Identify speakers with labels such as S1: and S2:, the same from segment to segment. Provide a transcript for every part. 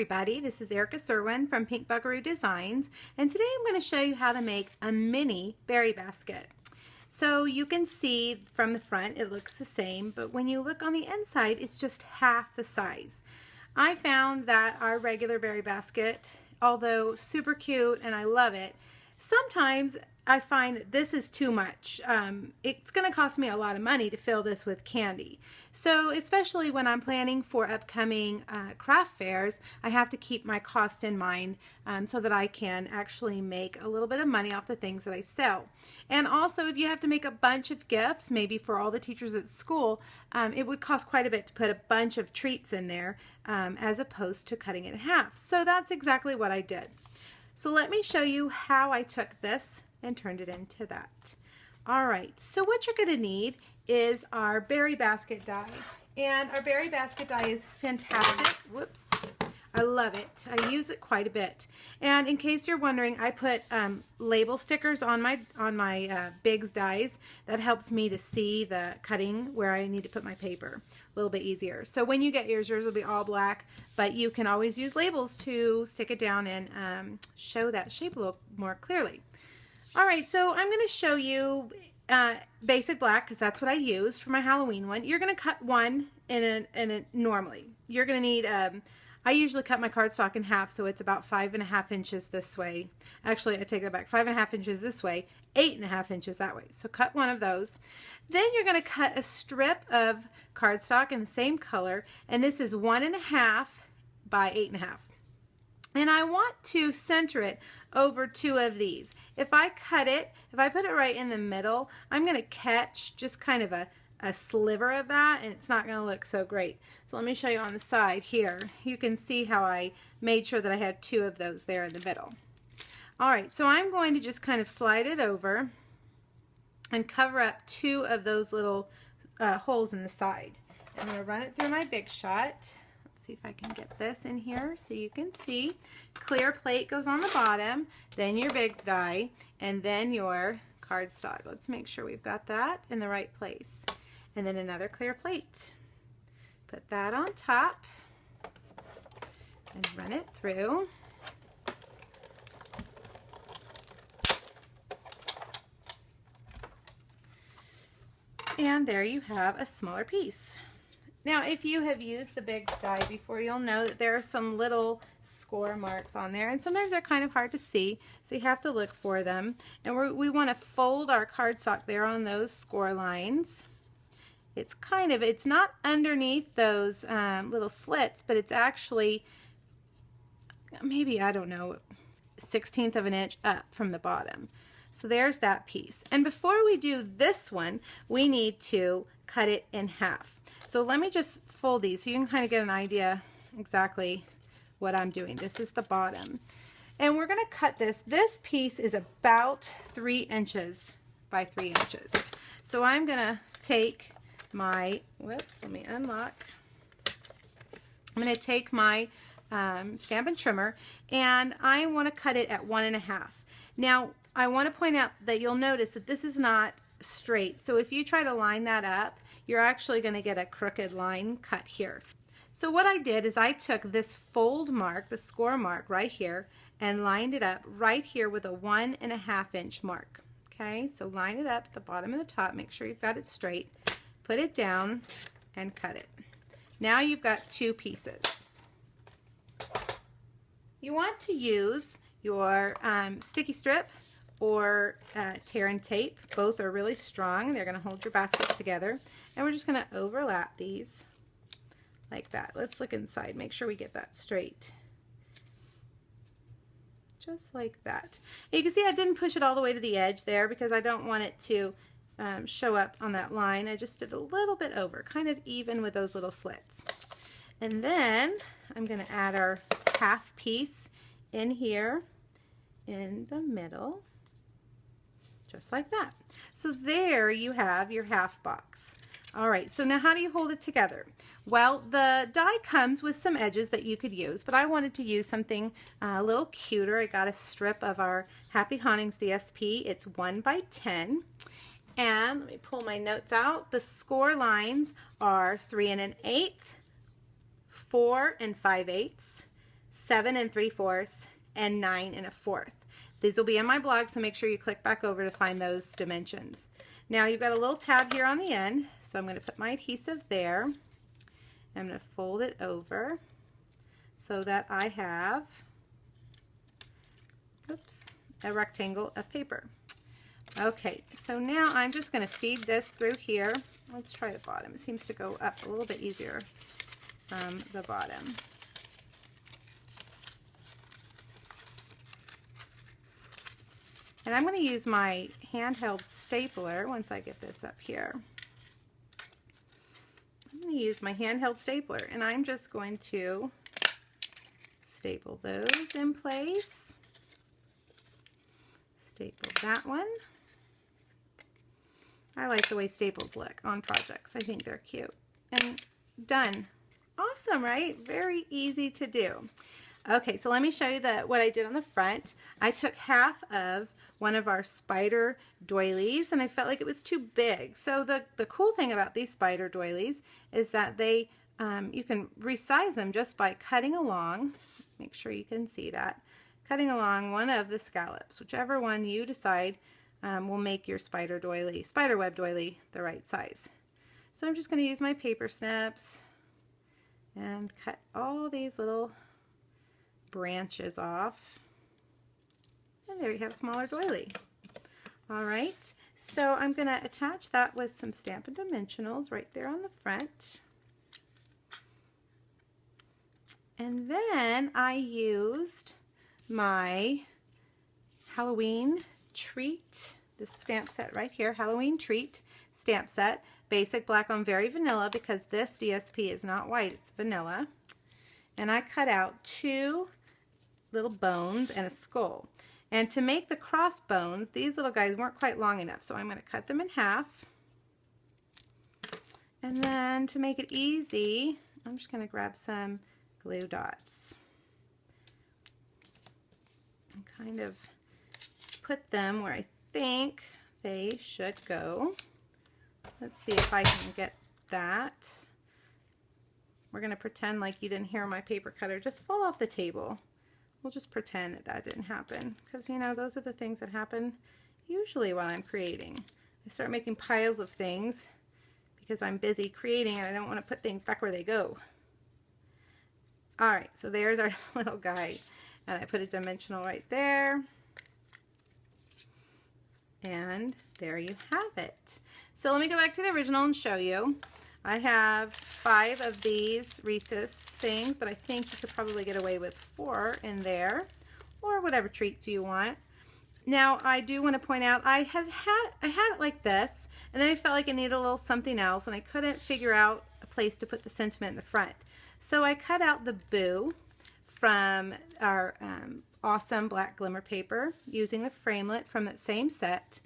S1: everybody, this is Erica Serwin from Pink Buckaroo Designs, and today I'm going to show you how to make a mini berry basket. So you can see from the front it looks the same, but when you look on the inside it's just half the size. I found that our regular berry basket, although super cute and I love it, sometimes I find that this is too much. It's going to cost me a lot of money to fill this with candy. So especially when I'm planning for upcoming craft fairs, I have to keep my cost in mind so that I can actually make a little bit of money off the things that I sell. And also if you have to make a bunch of gifts, maybe for all the teachers at school, it would cost quite a bit to put a bunch of treats in there as opposed to cutting it in half. So that's exactly what I did. So let me show you how I took this and turned it into that. All right, so what you're going to need is our berry basket die. And our berry basket die is fantastic. Whoops. I love it. I use it quite a bit. And in case you're wondering, I put label stickers on my Biggs dies. That helps me to see the cutting where I need to put my paper a little bit easier. So when you get yours will be all black, but you can always use labels to stick it down and show that shape a little more clearly. All right, so I'm going to show you basic black because that's what I used for my Halloween one. You're going to cut one in a normally. You're going to need I usually cut my cardstock in half, so it's about 5.5 inches this way. Actually, I take that back. 5.5 inches this way, 8.5 inches that way. So cut one of those. Then you're going to cut a strip of cardstock in the same color, and this is 1.5 by 8.5. And I want to center it over two of these. If I put it right in the middle, I'm going to catch just kind of a sliver of that, and it's not going to look so great. So let me show you on the side here. You can see how I made sure that I had two of those there in the middle. All right, so I'm going to just kind of slide it over and cover up two of those little holes in the side. I'm going to run it through my Big Shot. See if I can get this in here so you can see. Clear plate goes on the bottom, then your Biggs die, and then your cardstock. Let's make sure we've got that in the right place. And then another clear plate. Put that on top and run it through. And there you have a smaller piece. Now, if you have used the Biggs die before, you'll know that there are some little score marks on there, and sometimes they're kind of hard to see, so you have to look for them. And we want to fold our cardstock there on those score lines. It's not underneath those little slits, but it's actually maybe, I don't know, 1/16 of an inch up from the bottom. So there's that piece. And before we do this one, we need to cut it in half. So let me just fold these so you can kind of get an idea exactly what I'm doing. This is the bottom. And we're going to cut this. This piece is about 3 inches by 3 inches. So I'm going to take my, whoops, let me unlock. I'm going to take my Stampin' trimmer, and I want to cut it at 1.5. Now, I want to point out that you'll notice that this is not straight. So if you try to line that up, you're actually going to get a crooked line cut here. So what I did is I took this fold mark, the score mark right here, and lined it up right here with a 1.5 inch mark. Okay, so line it up at the bottom and the top, make sure you've got it straight, put it down, and cut it. Now you've got two pieces. You want to use your sticky strip or tear and tape. Both are really strong. They're going to hold your basket together. And we're just going to overlap these like that. Let's look inside, make sure we get that straight. Just like that. And you can see I didn't push it all the way to the edge there because I don't want it to show up on that line. I just did a little bit over, kind of even with those little slits. And then I'm going to add our half piece in here in the middle, just like that. So there you have your half box. All right, so now how do you hold it together? Well, the die comes with some edges that you could use, but I wanted to use something a little cuter. I got a strip of our Happy Hauntings DSP. It's 1 by 10. And let me pull my notes out. The score lines are 3 1/8, 4 5/8, 7 3/4, and 9 1/4. These will be in my blog, so make sure you click back over to find those dimensions. Now you've got a little tab here on the end, so I'm going to put my adhesive there. I'm going to fold it over so that I have, oops, a rectangle of paper. Okay, so now I'm just going to feed this through here. Let's try the bottom. It seems to go up a little bit easier from the bottom. And I'm going to use my handheld stapler once I get this up here. I'm going to use my handheld stapler, and I'm just going to staple those in place. Staple that one. I like the way staples look on projects. I think they're cute. And done. Awesome, right? Very easy to do. Okay, so let me show you what I did on the front. I took half of one of our spider doilies, and I felt like it was too big. So the cool thing about these spider doilies is that they you can resize them just by cutting along. Make sure you can see that. Cutting along one of the scallops, whichever one you decide will make your spider web doily the right size. So I'm just going to use my paper snips and cut all these little branches off. And there you have a smaller doily. All right, so I'm going to attach that with some Stampin' Dimensionals right there on the front. And then I used my Halloween treat, this stamp set right here, Halloween treat stamp set, basic black on very vanilla, because this DSP is not white, it's vanilla. And I cut out 2 little bones and a skull. And to make the crossbones, these little guys weren't quite long enough, so I'm going to cut them in half. And then to make it easy, I'm just going to grab some glue dots and kind of put them where I think they should go. Let's see if I can get that. We're going to pretend like you didn't hear my paper cutter just fall off the table. We'll just pretend that that didn't happen, because you know, those are the things that happen usually while I'm creating. I start making piles of things because I'm busy creating and I don't want to put things back where they go. Alright, so there's our little guy, and I put a dimensional right there, and there you have it. So let me go back to the original and show you. I have 5 of these Reese's things, but I think you could probably get away with 4 in there, or whatever treats you want. Now I do want to point out I had it like this, and then I felt like I needed a little something else, and I couldn't figure out a place to put the sentiment in the front. So I cut out the boo from our awesome black glimmer paper using the framelit from that same set,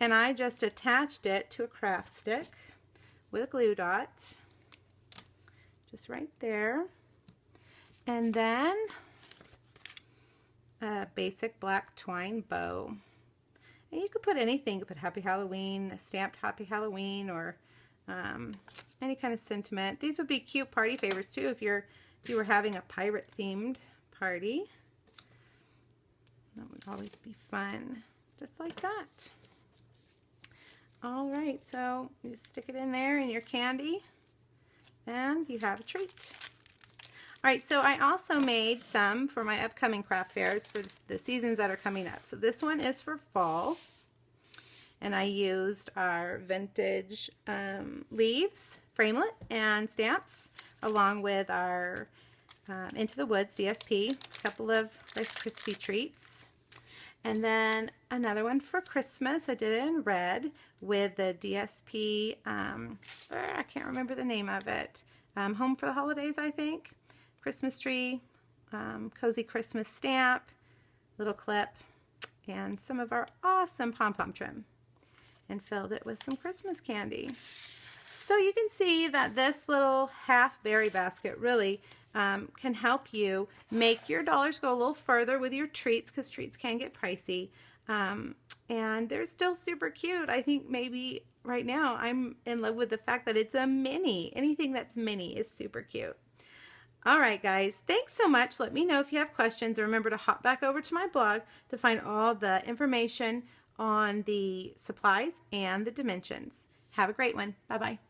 S1: and I just attached it to a craft stick with a glue dot, just right there, and then a basic black twine bow. And you could put anything. You could put Happy Halloween, a stamped Happy Halloween, or any kind of sentiment. These would be cute party favors too if you were having a pirate themed party. That would always be fun, just like that. All right, so you just stick it in there in your candy, and you have a treat. All right, so I also made some for my upcoming craft fairs for the seasons that are coming up. So this one is for fall, and I used our vintage leaves, framelit, and stamps, along with our Into the Woods DSP, a couple of Rice Krispie treats. And then another one for Christmas. I did it in red with the DSP, I can't remember the name of it, Home for the Holidays, I think. Christmas tree, cozy Christmas stamp, little clip, and some of our awesome pom-pom trim. And filled it with some Christmas candy. So you can see that this little half berry basket really can help you make your dollars go a little further with your treats, because treats can get pricey. And they're still super cute. I think maybe right now I'm in love with the fact that it's a mini. Anything that's mini is super cute. All right, guys, thanks so much. Let me know if you have questions, and remember to hop back over to my blog to find all the information on the supplies and the dimensions. Have a great one. Bye-bye.